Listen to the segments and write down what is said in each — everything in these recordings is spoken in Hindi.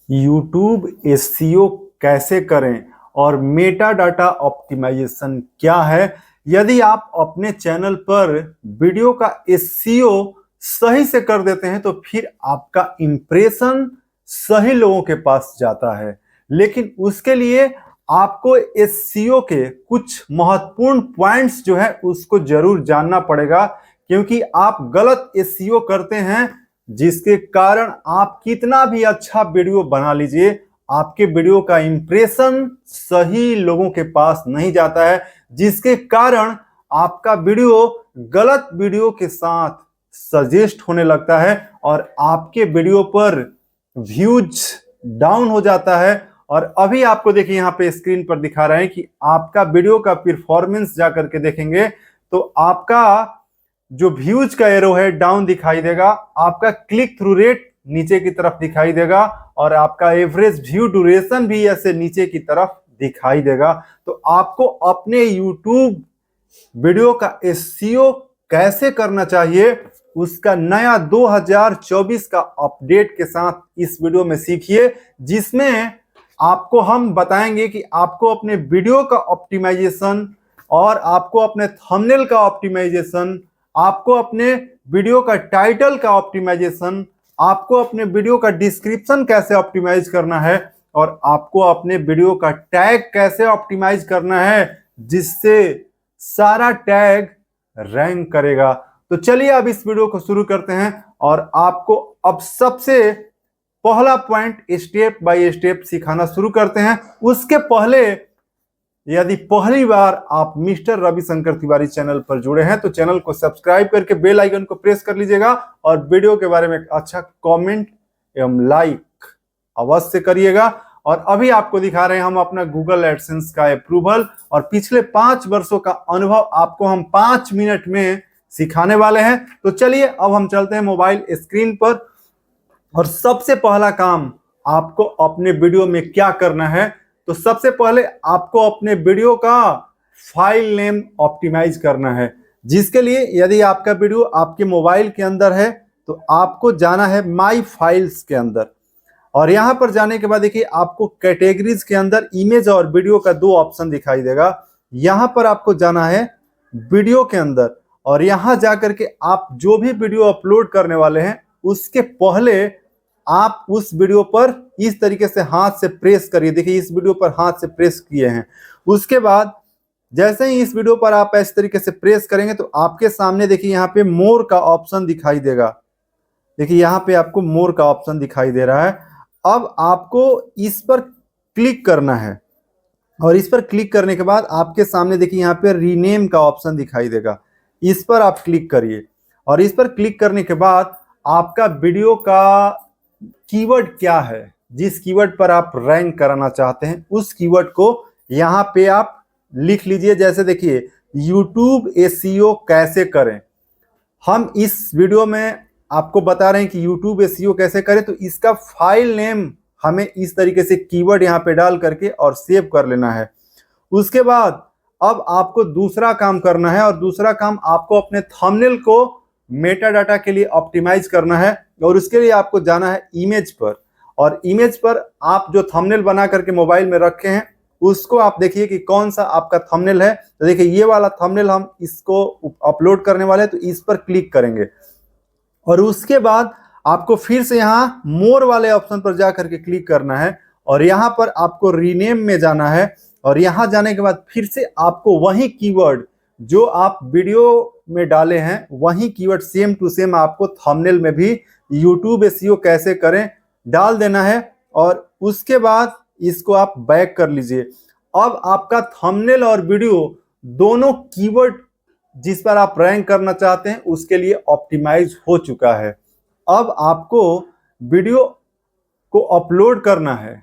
YouTube एसईओ कैसे करें और मेटा डाटा ऑप्टिमाइजेशन क्या है। यदि आप अपने चैनल पर वीडियो का एसईओ सही से कर देते हैं तो फिर आपका इंप्रेशन सही लोगों के पास जाता है, लेकिन उसके लिए आपको एसईओ के कुछ महत्वपूर्ण पॉइंट्स जो है उसको जरूर जानना पड़ेगा, क्योंकि आप गलत एसईओ करते हैं जिसके कारण आप कितना भी अच्छा वीडियो बना लीजिए, आपके वीडियो का इंप्रेशन सही लोगों के पास नहीं जाता है, जिसके कारण आपका वीडियो गलत वीडियो के साथ सजेस्ट होने लगता है और आपके वीडियो पर व्यूज डाउन हो जाता है। और अभी आपको देखिए यहाँ पे स्क्रीन पर दिखा रहे हैं कि आपका वीडियो का परफॉर्मेंस जा करके देखेंगे तो आपका जो व्यूज का एरो है डाउन दिखाई देगा, आपका क्लिक थ्रू रेट नीचे की तरफ दिखाई देगा और आपका एवरेज व्यू ड्यूरेशन भी ऐसे नीचे की तरफ दिखाई देगा। तो आपको अपने YouTube वीडियो का एसईओ कैसे करना चाहिए उसका नया 2024 का अपडेट के साथ इस वीडियो में सीखिए, जिसमें आपको हम बताएंगे कि आपको अपने वीडियो का ऑप्टिमाइजेशन और आपको अपने थंबनेल का ऑप्टिमाइजेशन, आपको अपने वीडियो का टाइटल का ऑप्टिमाइजेशन, आपको अपने वीडियो का डिस्क्रिप्शन कैसे ऑप्टिमाइज करना है और आपको अपने वीडियो का टैग कैसे ऑप्टिमाइज करना है जिससे सारा टैग रैंक करेगा। तो चलिए अब इस वीडियो को शुरू करते हैं और आपको अब सबसे पहला पॉइंट स्टेप बाय स्टेप सिखाना शुरू करते हैं। उसके पहले यदि पहली बार आप मिस्टर रविशंकर तिवारी चैनल पर जुड़े हैं तो चैनल को सब्सक्राइब करके बेल आइकन को प्रेस कर लीजिएगा और वीडियो के बारे में एक अच्छा कमेंट एवं लाइक अवश्य करिएगा। और अभी आपको दिखा रहे हैं हम अपना गूगल एडसेंस का अप्रूवल और पिछले 5 वर्षों का अनुभव आपको हम 5 मिनट में सिखाने वाले हैं। तो चलिए अब हम चलते हैं मोबाइल स्क्रीन पर और सबसे पहला काम आपको अपने वीडियो में क्या करना है। तो सबसे पहले आपको अपने वीडियो का फाइल नेम ऑप्टिमाइज करना है, जिसके लिए यदि आपका वीडियो आपके मोबाइल के अंदर है तो आपको जाना है माई फाइल्स के अंदर और यहां पर जाने के बाद देखिए आपको कैटेगरीज के अंदर इमेज और वीडियो का 2 ऑप्शन दिखाई देगा। यहां पर आपको जाना है वीडियो के अंदर और यहां जाकर के आप जो भी वीडियो अपलोड करने वाले हैं उसके पहले आप उस वीडियो पर इस तरीके से हाथ से प्रेस करिए। देखिए इस वीडियो पर हाथ से प्रेस किए हैं, उसके बाद जैसे ही इस वीडियो पर आप इस तरीके से प्रेस करेंगे तो आपके सामने देखिए यहाँ पे मोर का ऑप्शन दिखाई देगा। देखिए यहाँ पे आपको मोर का ऑप्शन दिखाई दे रहा है। अब आपको इस पर क्लिक करना है और इस पर क्लिक करने के बाद आपके सामने देखिए यहाँ पे रीनेम का ऑप्शन दिखाई देगा, इस पर आप क्लिक करिए और इस पर क्लिक करने के बाद आपका वीडियो का कीवर्ड क्या है, जिस कीवर्ड पर आप रैंक कराना चाहते हैं उस कीवर्ड को यहाँ पे आप लिख लीजिए। जैसे देखिए YouTube एसईओ कैसे करें, हम इस वीडियो में आपको बता रहे हैं कि YouTube एसईओ कैसे करें, तो इसका फाइल नेम हमें इस तरीके से कीवर्ड यहाँ पे डाल करके और सेव कर लेना है। उसके बाद अब आपको दूसरा काम करना है और दूसरा काम आपको अपने थंबनेल को मेटा डाटा के लिए ऑप्टिमाइज करना है और उसके लिए आपको जाना है इमेज पर और इमेज पर आप जो थंबनेल बना करके मोबाइल में रखे हैं उसको आप देखिए कि कौन सा आपका थंबनेल है। तो देखिए ये वाला थंबनेल हम इसको अपलोड करने वाले हैं, तो इस पर क्लिक करेंगे और उसके बाद आपको फिर से यहाँ मोर वाले ऑप्शन पर जा करके क्लिक करना है और यहाँ पर आपको रीनेम में जाना है और यहाँ जाने के बाद फिर से आपको वही कीवर्ड जो आप वीडियो में डाले हैं वही कीवर्ड सेम टू सेम आपको थंबनेल में भी YouTube एसईओ कैसे करें डाल देना है और उसके बाद इसको आप बैक कर लीजिए। अब आपका थंबनेल और वीडियो दोनों कीवर्ड जिस पर आप रैंक करना चाहते हैं उसके लिए ऑप्टिमाइज हो चुका है। अब आपको वीडियो को अपलोड करना है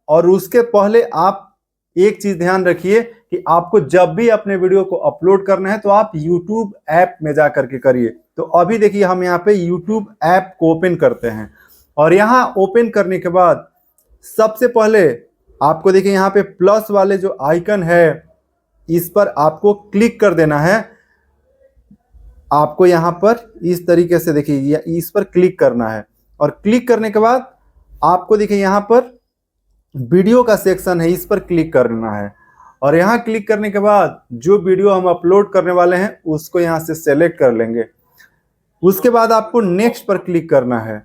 और उसके पहले आप एक चीज ध्यान रखिए कि आपको जब भी अपने वीडियो को अपलोड करना है तो आप YouTube ऐप में जा करके करिए। तो अभी देखिए हम यहाँ पे YouTube ऐप को ओपन करते हैं और यहाँ ओपन करने के बाद सबसे पहले आपको देखिए यहाँ पे प्लस वाले जो आइकन है इस पर आपको क्लिक कर देना है। आपको यहाँ पर इस तरीके से देखिए इस पर क्लिक करना है और क्लिक करने के बाद आपको देखिए यहाँ पर वीडियो का सेक्शन है, इस पर क्लिक करना है और यहाँ क्लिक करने के बाद जो वीडियो हम अपलोड करने वाले हैं उसको यहाँ से सेलेक्ट कर लेंगे। उसके बाद आपको नेक्स्ट पर क्लिक करना है।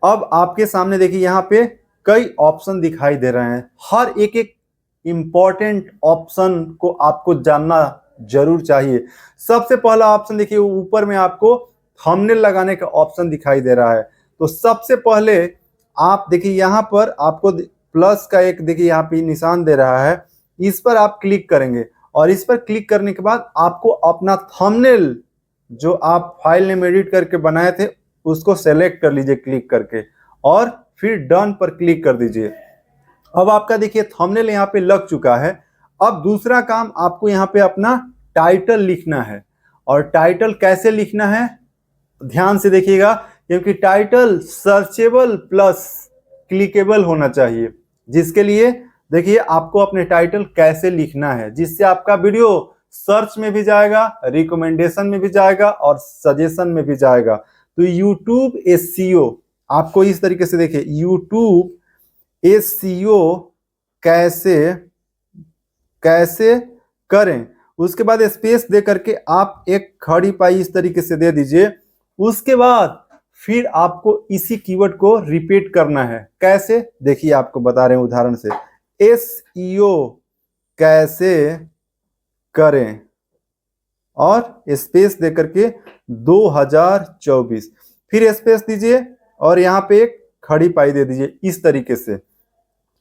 अब आपके सामने देखिए यहाँ पे कई ऑप्शन दिखाई दे रहे हैं। हर एक एक इंपॉर्टेंट ऑप्शन को आपको जानना जरूर चाहिए। सबसे पहला ऑप्शन देखिए ऊपर में आपको थंबनेल लगाने का ऑप्शन दिखाई दे रहा है। तो सबसे पहले आप देखिए यहाँ पर आपको प्लस का एक देखिए यहाँ पे निशान दे रहा है, इस पर आप क्लिक करेंगे और इस पर क्लिक करने के बाद आपको अपना थंबनेल जो आप फाइल नेम एडिट करके बनाए थे उसको सेलेक्ट कर लीजिए क्लिक करके और फिर डन पर क्लिक कर दीजिए। अब आपका देखिए थंबनेल यहाँ पे लग चुका है। अब दूसरा काम आपको यहाँ पे अपना टाइटल लिखना है और टाइटल कैसे लिखना है ध्यान से देखिएगा, क्योंकि टाइटल सर्चेबल प्लस क्लिकेबल होना चाहिए। जिसके लिए देखिए आपको अपने टाइटल कैसे लिखना है जिससे आपका वीडियो सर्च में भी जाएगा, रिकमेंडेशन में भी जाएगा और सजेशन में भी जाएगा। तो YouTube SEO आपको इस तरीके से देखिए YouTube SEO कैसे करें, उसके बाद स्पेस दे करके आप एक खड़ी पाई इस तरीके से दे दीजिए। उसके बाद फिर आपको इसी कीवर्ड को रिपीट करना है। कैसे देखिए आपको बता रहे हैं उदाहरण से, SEO कैसे करें और स्पेस दे करके 2024 फिर स्पेस दीजिए और यहाँ पे एक खड़ी पाई दे दीजिए इस तरीके से।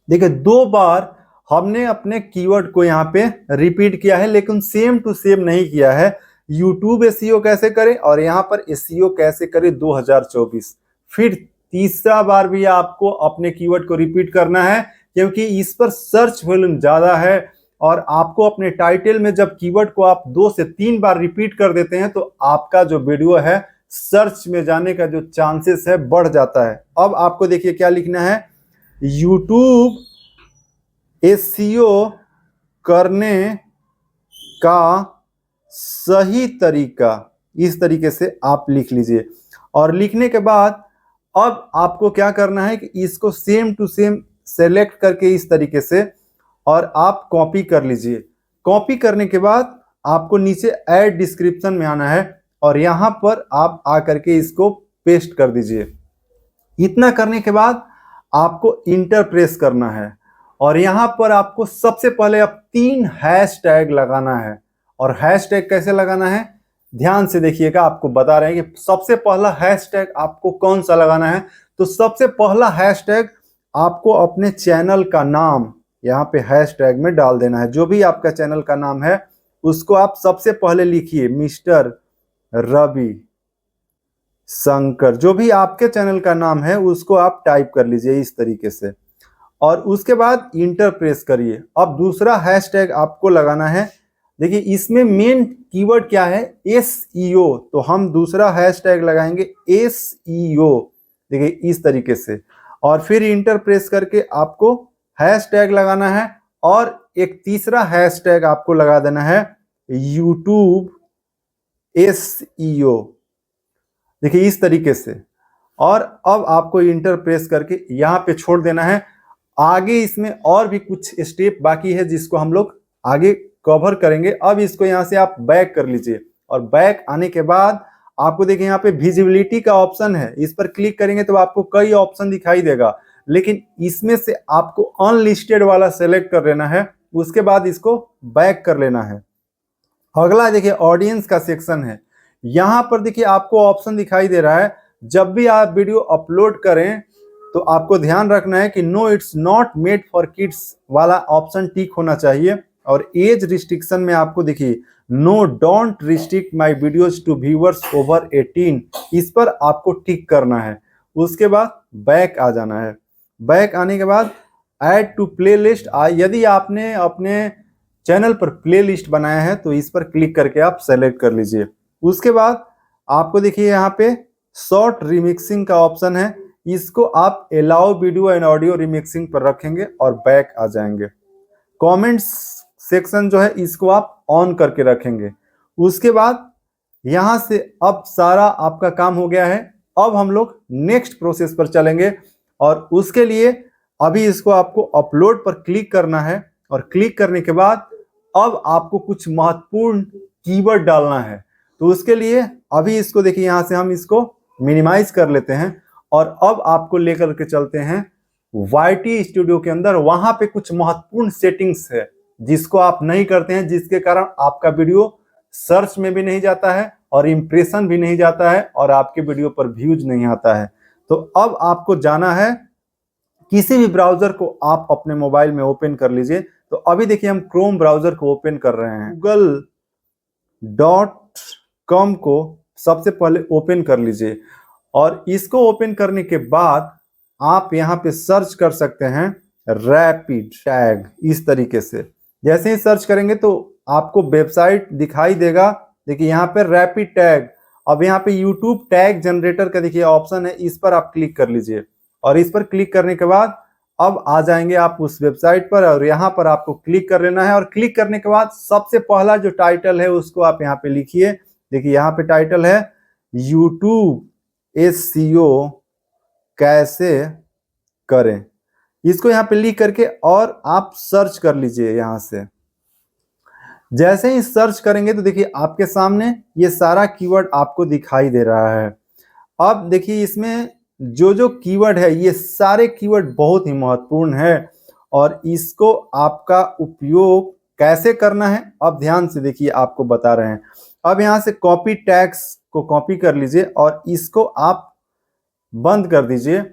देखिए 2 बार हमने अपने कीवर्ड को यहाँ पे रिपीट किया है लेकिन सेम टू सेम नहीं किया है। YouTube SEO कैसे करें और यहाँ पर SEO कैसे करें 2024। फिर तीसरा बार भी आपको अपने कीवर्ड को रिपीट करना है क्योंकि इस पर सर्च वॉल्यूम ज्यादा है और आपको अपने टाइटल में जब कीवर्ड को आप 2 से 3 बार रिपीट कर देते हैं तो आपका जो वीडियो है सर्च में जाने का जो चांसेस है बढ़ जाता है। अब आपको देखिए क्या लिखना है, YouTube SEO करने का सही तरीका, इस तरीके से आप लिख लीजिए। और लिखने के बाद अब आपको क्या करना है कि इसको सेम टू सेम सेलेक्ट करके इस तरीके से और आप कॉपी कर लीजिए। कॉपी करने के बाद आपको नीचे ऐड डिस्क्रिप्शन में आना है और यहाँ पर आप आकर के इसको पेस्ट कर दीजिए। इतना करने के बाद आपको इंटर प्रेस करना है और यहाँ पर आपको सबसे पहले अब 3 हैशटैग लगाना है। और हैशटैग कैसे लगाना है ध्यान से देखिएगा, आपको बता रहे हैं कि सबसे पहला हैशटैग आपको कौन सा लगाना है। तो सबसे पहला हैशटैग आपको अपने चैनल का नाम यहाँ पे हैशटैग में डाल देना है। जो भी आपका चैनल का नाम है उसको आप सबसे पहले लिखिए, मिस्टर रवि शंकर, जो भी आपके चैनल का नाम है उसको आप टाइप कर लीजिए इस तरीके से और उसके बाद इंटर प्रेस करिए। अब दूसरा हैशटैग आपको लगाना है। देखिए इसमें मेन कीवर्ड क्या है, SEO, तो हम दूसरा हैशटैग लगाएंगे SEO, देखिए इस तरीके से और फिर इंटर प्रेस करके आपको हैशटैग लगाना है और एक तीसरा हैशटैग आपको लगा देना है YouTube SEO, देखिए इस तरीके से। और अब आपको इंटर प्रेस करके यहाँ पे छोड़ देना है। आगे इसमें और भी कुछ स्टेप बाकी है जिसको हम लोग आगे कवर करेंगे। अब इसको यहाँ से आप बैक कर लीजिए और बैक आने के बाद आपको देखिए यहाँ पे विजिबिलिटी का ऑप्शन है, इस पर क्लिक करेंगे तो आपको कई ऑप्शन दिखाई देगा लेकिन इसमें से आपको अनलिस्टेड वाला सेलेक्ट कर लेना है। उसके बाद इसको बैक कर लेना है। अगला देखिए ऑडियंस का सेक्शन है। यहाँ पर देखिए आपको ऑप्शन दिखाई दे रहा है, जब भी आप वीडियो अपलोड करें तो आपको ध्यान रखना है कि no it's not made for kids वाला ऑप्शन टिक होना चाहिए। और एज रिस्ट्रिक्शन में आपको देखिए no don't restrict my videos to viewers over 18, इस पर आपको टिक करना है। उसके बाद बैक आ जाना है। बैक आने के बाद ऐड टू प्ले लिस्ट, यदि आपने अपने चैनल पर प्ले लिस्ट बनाया है तो इस पर क्लिक करके आप सेलेक्ट कर लीजिए। उसके बाद आपको देखिए यहाँ पे शॉर्ट रिमिक्सिंग का ऑप्शन है, इसको आप allow video and audio remixing पर रखेंगे और बैक आ जाएंगे। कमेंट्स सेक्शन जो है इसको आप ऑन करके रखेंगे। उसके बाद यहाँ से अब सारा आपका काम हो गया है। अब हम लोग नेक्स्ट प्रोसेस पर चलेंगे। और उसके लिए अभी इसको आपको अपलोड पर क्लिक करना है और क्लिक करने के बाद अब आपको कुछ महत्वपूर्ण कीवर्ड डालना है। तो उसके लिए अभी इसको देखिए यहाँ से हम इसको मिनिमाइज कर लेते हैं और अब आपको लेकर के चलते हैं YT स्टूडियो के अंदर। वहां पे कुछ महत्वपूर्ण सेटिंग्स है जिसको आप नहीं करते हैं, जिसके कारण आपका वीडियो सर्च में भी नहीं जाता है और इंप्रेशन भी नहीं जाता है और आपके वीडियो पर व्यूज नहीं आता है। तो अब आपको जाना है, किसी भी ब्राउजर को आप अपने मोबाइल में ओपन कर लीजिए। तो अभी देखिए हम क्रोम ब्राउजर को ओपन कर रहे हैं। google.com को सबसे पहले ओपन कर लीजिए और इसको ओपन करने के बाद आप यहाँ पे सर्च कर सकते हैं रैपिड टैग। इस तरीके से जैसे ही सर्च करेंगे तो आपको वेबसाइट दिखाई देगा। देखिए यहाँ पे रैपिड टैग। अब यहाँ पे यूट्यूब टैग जनरेटर का देखिए ऑप्शन है, इस पर आप क्लिक कर लीजिए और इस पर क्लिक करने के बाद अब आ जाएंगे आप उस वेबसाइट पर और यहाँ पर आपको क्लिक कर लेना है। और क्लिक करने के बाद सबसे पहला जो टाइटल है उसको आप यहाँ पे लिखिए। देखिए यहाँ पे टाइटल है यूट्यूब SEO कैसे करें। इसको यहाँ पे लिख करके और आप सर्च कर लीजिए। यहाँ से जैसे ही सर्च करेंगे तो देखिए आपके सामने ये सारा कीवर्ड आपको दिखाई दे रहा है। अब देखिए इसमें जो जो कीवर्ड है ये सारे कीवर्ड बहुत ही महत्वपूर्ण है और इसको आपका उपयोग कैसे करना है अब ध्यान से देखिए आपको बता रहे हैं। अब यहाँ से कॉपी टैग्स को कॉपी कर लीजिए और इसको आप बंद कर दीजिए।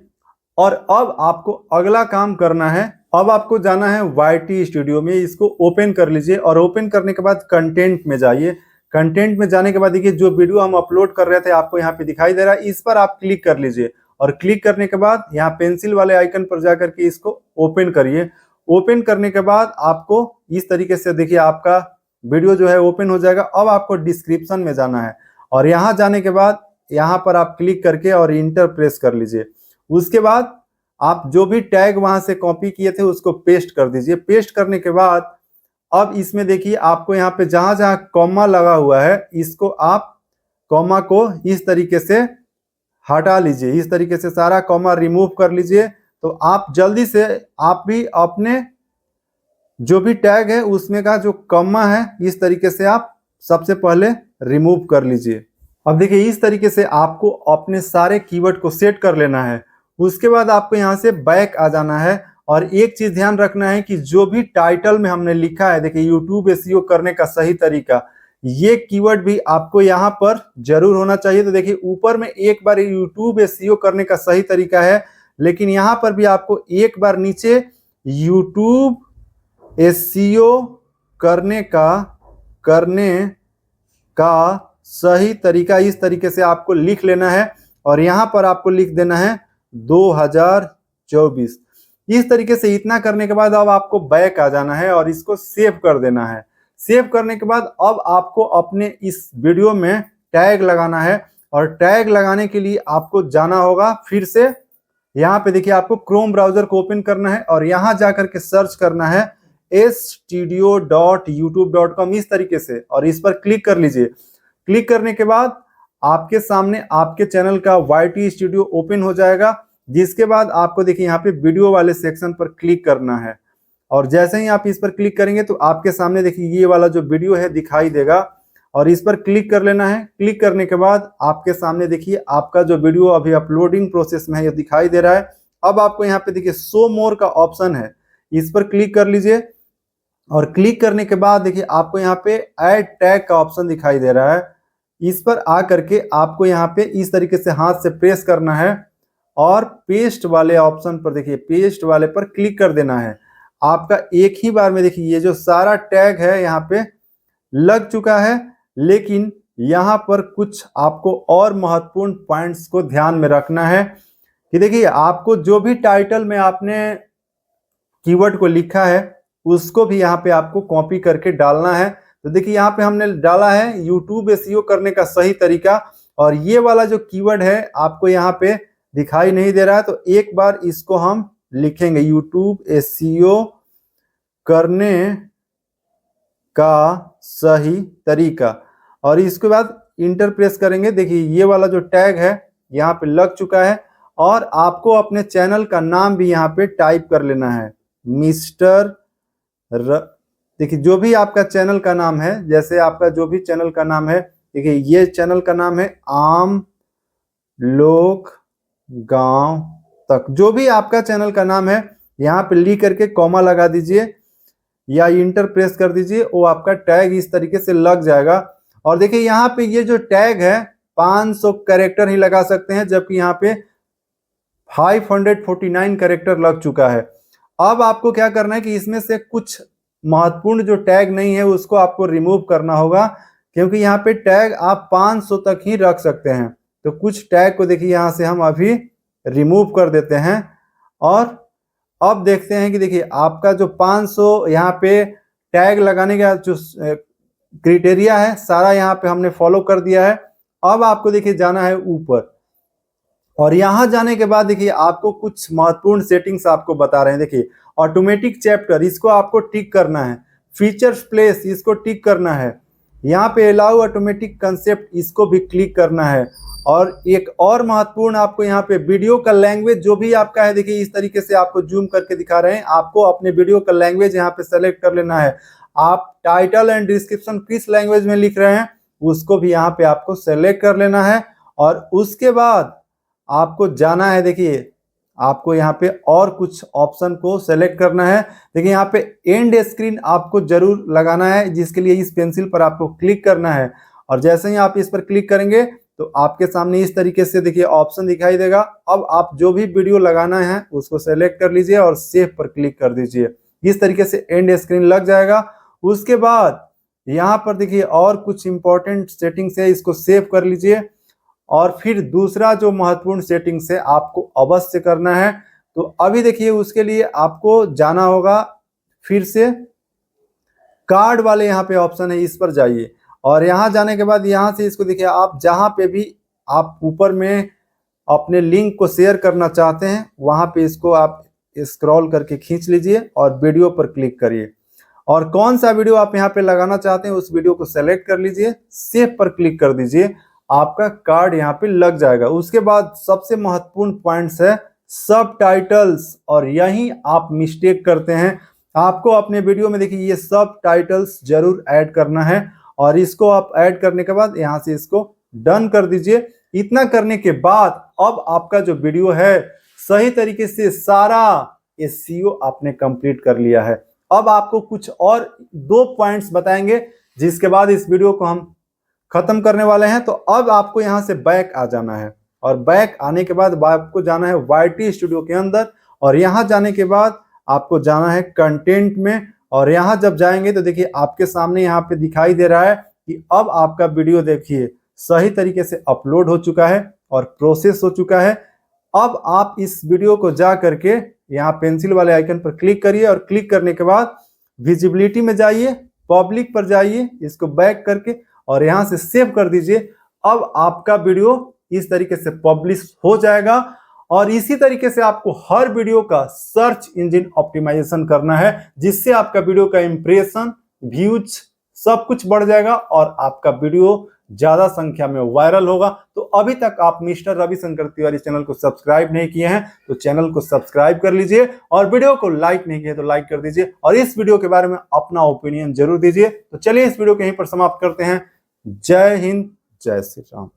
और अब आपको अगला काम करना है, अब आपको जाना है YT स्टूडियो में। इसको ओपन कर लीजिए और ओपन करने के बाद कंटेंट में जाइए। कंटेंट में जाने के बाद देखिए जो वीडियो हम अपलोड कर रहे थे आपको यहाँ पे दिखाई दे रहा है, इस पर आप क्लिक कर लीजिए और क्लिक करने के बाद यहाँ पेंसिल वाले आइकन पर जाकर के इसको ओपन करिए। ओपन करने के बाद आपको इस तरीके से देखिए आपका वीडियो जो है ओपन हो जाएगा। अब आपको डिस्क्रिप्शन में जाना है और यहाँ जाने के बाद यहाँ पर आप क्लिक करके और इंटर प्रेस कर लीजिए। उसके बाद आप जो भी टैग वहां से कॉपी किए थे उसको पेस्ट कर दीजिए। पेस्ट करने के बाद अब इसमें देखिए आपको यहाँ पे जहां जहां कॉमा लगा हुआ है इसको आप कॉमा को इस तरीके से हटा लीजिए। इस तरीके से सारा कॉमा रिमूव कर लीजिए। तो आप जल्दी से आप भी अपने जो भी टैग है उसमें का जो कॉमा है इस तरीके से आप सबसे पहले रिमूव कर लीजिए। अब देखिए इस तरीके से आपको अपने सारे कीवर्ड को सेट कर लेना है। उसके बाद आपको यहाँ से बैक आ जाना है और एक चीज ध्यान रखना है कि जो भी टाइटल में हमने लिखा है देखिए यूट्यूब SEO करने का सही तरीका, ये कीवर्ड भी आपको यहाँ पर जरूर होना चाहिए। तो देखिए ऊपर में एक बार यूट्यूब SEO करने का सही तरीका है, लेकिन यहाँ पर भी आपको एक बार नीचे यूट्यूब SEO करने का सही तरीका इस तरीके से आपको लिख लेना है और यहाँ पर आपको लिख देना है 2024। इस तरीके से इतना करने के बाद अब आपको बैक आ जाना है और इसको सेव कर देना है। सेव करने के बाद अब आपको अपने इस वीडियो में टैग लगाना है और टैग लगाने के लिए आपको जाना होगा फिर से यहाँ पे देखिए आपको क्रोम ब्राउजर को ओपन करना है और यहाँ जाकर के सर्च करना है studio.youtube.com इस तरीके से और इस पर क्लिक कर लीजिए। क्लिक करने के बाद आपके सामने आपके चैनल का YT स्टूडियो ओपन हो जाएगा, जिसके बाद आपको देखिए यहाँ पे वीडियो वाले सेक्शन पर क्लिक करना है और जैसे ही आप इस पर क्लिक करेंगे तो आपके सामने देखिए ये वाला जो वीडियो है दिखाई देगा और इस पर क्लिक कर लेना है। क्लिक करने के बाद आपके सामने देखिए आपका जो वीडियो अभी अपलोडिंग प्रोसेस में है ये दिखाई दे रहा है। अब आपको यहाँ पे देखिए शो मोर का ऑप्शन है, इस पर क्लिक कर लीजिए और क्लिक करने के बाद देखिए आपको यहाँ पे ऐड टैग का ऑप्शन दिखाई दे रहा है। इस पर आ करके आपको यहाँ पे इस तरीके से हाथ से प्रेस करना है और पेस्ट वाले ऑप्शन पर देखिए पेस्ट वाले पर क्लिक कर देना है। आपका एक ही बार में देखिए ये जो सारा टैग है यहाँ पे लग चुका है, लेकिन यहाँ पर कुछ आपको और महत्वपूर्ण पॉइंट्स को ध्यान में रखना है कि देखिए आपको जो भी टाइटल में आपने कीवर्ड को लिखा है उसको भी यहाँ पे आपको कॉपी करके डालना है। तो देखिए यहाँ पे हमने डाला है यूट्यूब SEO करने का सही तरीका और ये वाला जो कीवर्ड है आपको यहाँ पे दिखाई नहीं दे रहा है, तो एक बार इसको हम लिखेंगे यूट्यूब SEO करने का सही तरीका और इसके बाद इंटर प्रेस करेंगे। देखिए ये वाला जो टैग है यहाँ पे लग चुका है और आपको अपने चैनल का नाम भी यहाँ पे टाइप कर लेना है, मिस्टर देखिए जो भी आपका चैनल का नाम है, जैसे आपका जो भी चैनल का नाम है, देखिए ये चैनल का नाम है आम लोग गांव तक, जो भी आपका चैनल का नाम है यहाँ पे लिख करके कॉमा लगा दीजिए या इंटर प्रेस कर दीजिए, वो आपका टैग इस तरीके से लग जाएगा। और देखिए यहाँ पे ये जो टैग है 500 कैरेक्टर ही लगा सकते हैं, जबकि यहाँ पे 549 कैरेक्टर लग चुका है। अब आपको क्या करना है कि इसमें से कुछ महत्वपूर्ण जो टैग नहीं है उसको आपको रिमूव करना होगा, क्योंकि यहाँ पे टैग आप 500 तक ही रख सकते हैं। तो कुछ टैग को देखिए यहाँ से हम अभी रिमूव कर देते हैं और अब देखते हैं कि देखिए आपका जो 500 यहाँ पे टैग लगाने का जो क्राइटेरिया है सारा यहाँ पे हमने फॉलो कर दिया है। अब आपको देखिए जाना है ऊपर, और यहाँ जाने के बाद देखिए आपको कुछ महत्वपूर्ण सेटिंग्स आपको बता रहे हैं। देखिए ऑटोमेटिक चैप्टर, इसको आपको टिक करना है। फीचर्स प्लेस, इसको टिक करना है। यहाँ पे अलाउ ऑटोमेटिक कंसेप्ट, इसको भी क्लिक करना है। और एक और महत्वपूर्ण आपको यहाँ पे वीडियो का लैंग्वेज जो भी आपका है, देखिए इस तरीके से आपको जूम करके दिखा रहे हैं, आपको अपने वीडियो का लैंग्वेज यहाँ पे सेलेक्ट कर लेना है। आप टाइटल एंड डिस्क्रिप्शन किस लैंग्वेज में लिख रहे हैं उसको भी यहाँ पे आपको सेलेक्ट कर लेना है। और उसके बाद आपको जाना है, देखिए आपको यहाँ पे और कुछ ऑप्शन को सेलेक्ट करना है। देखिए यहाँ पे एंड स्क्रीन आपको जरूर लगाना है, जिसके लिए इस पेंसिल पर आपको क्लिक करना है। और जैसे ही आप इस पर क्लिक करेंगे तो आपके सामने इस तरीके से देखिए ऑप्शन दिखाई देगा। अब आप जो भी वीडियो लगाना है उसको सेलेक्ट कर लीजिए और सेव पर क्लिक कर दीजिए। इस तरीके से एंड स्क्रीन लग जाएगा। उसके बाद यहाँ पर देखिए और कुछ इंपॉर्टेंट सेटिंग्स है, इसको सेव कर लीजिए। और फिर दूसरा जो महत्वपूर्ण सेटिंग्स है आपको अवश्य करना है। तो अभी देखिए उसके लिए आपको जाना होगा, फिर से कार्ड वाले यहाँ पे ऑप्शन है, इस पर जाइए। और यहाँ जाने के बाद यहाँ से इसको देखिए, आप जहाँ पे भी आप ऊपर में अपने लिंक को शेयर करना चाहते हैं वहाँ पे इसको आप स्क्रॉल करके खींच लीजिए और वीडियो पर क्लिक करिए। और कौन सा वीडियो आप यहाँ पे लगाना चाहते हैं उस वीडियो को सेलेक्ट कर लीजिए, सेव पर क्लिक कर दीजिए, आपका कार्ड यहाँ पे लग जाएगा। उसके बाद सबसे महत्वपूर्ण पॉइंट्स है सब टाइटल्स, और यही आप मिस्टेक करते हैं। आपको अपने वीडियो में देखिए ये सब टाइटल्स जरूर ऐड करना है, और इसको आप ऐड करने के बाद यहाँ से इसको डन कर दीजिए। इतना करने के बाद अब आपका जो वीडियो है सही तरीके से सारा एसईओ आपने कंप्लीट कर लिया है। अब आपको कुछ और 2 पॉइंट्स बताएंगे, जिसके बाद इस वीडियो को हम खत्म करने वाले हैं। तो अब आपको यहाँ से बैक आ जाना है, और बैक आने के बाद आपको जाना है YT स्टूडियो के अंदर, और यहाँ जाने के बाद आपको जाना है कंटेंट में। और यहाँ जब जाएंगे तो देखिए आपके सामने यहाँ पे दिखाई दे रहा है कि अब आपका वीडियो देखिए सही तरीके से अपलोड हो चुका है और प्रोसेस हो चुका है। अब आप इस वीडियो को जा करके यहाँ पेंसिल वाले आइकन पर क्लिक करिए, और क्लिक करने के बाद विजिबिलिटी में जाइए, पब्लिक पर जाइए, इसको बैक करके और यहाँ से सेव कर दीजिए। अब आपका वीडियो इस तरीके से पब्लिश हो जाएगा। और इसी तरीके से आपको हर वीडियो का सर्च इंजन ऑप्टिमाइजेशन करना है, जिससे आपका वीडियो का इंप्रेशन, व्यूज सब कुछ बढ़ जाएगा और आपका वीडियो ज्यादा संख्या में वायरल होगा। तो अभी तक आप मिस्टर रविशंकर तिवारी चैनल को सब्सक्राइब नहीं किए हैं तो चैनल को सब्सक्राइब कर लीजिए, और वीडियो को लाइक नहीं किए तो लाइक कर दीजिए, और इस वीडियो के बारे में अपना ओपिनियन जरूर दीजिए। तो चलिए इस वीडियो को यहीं पर समाप्त करते हैं। जय हिंद, जय श्री राम।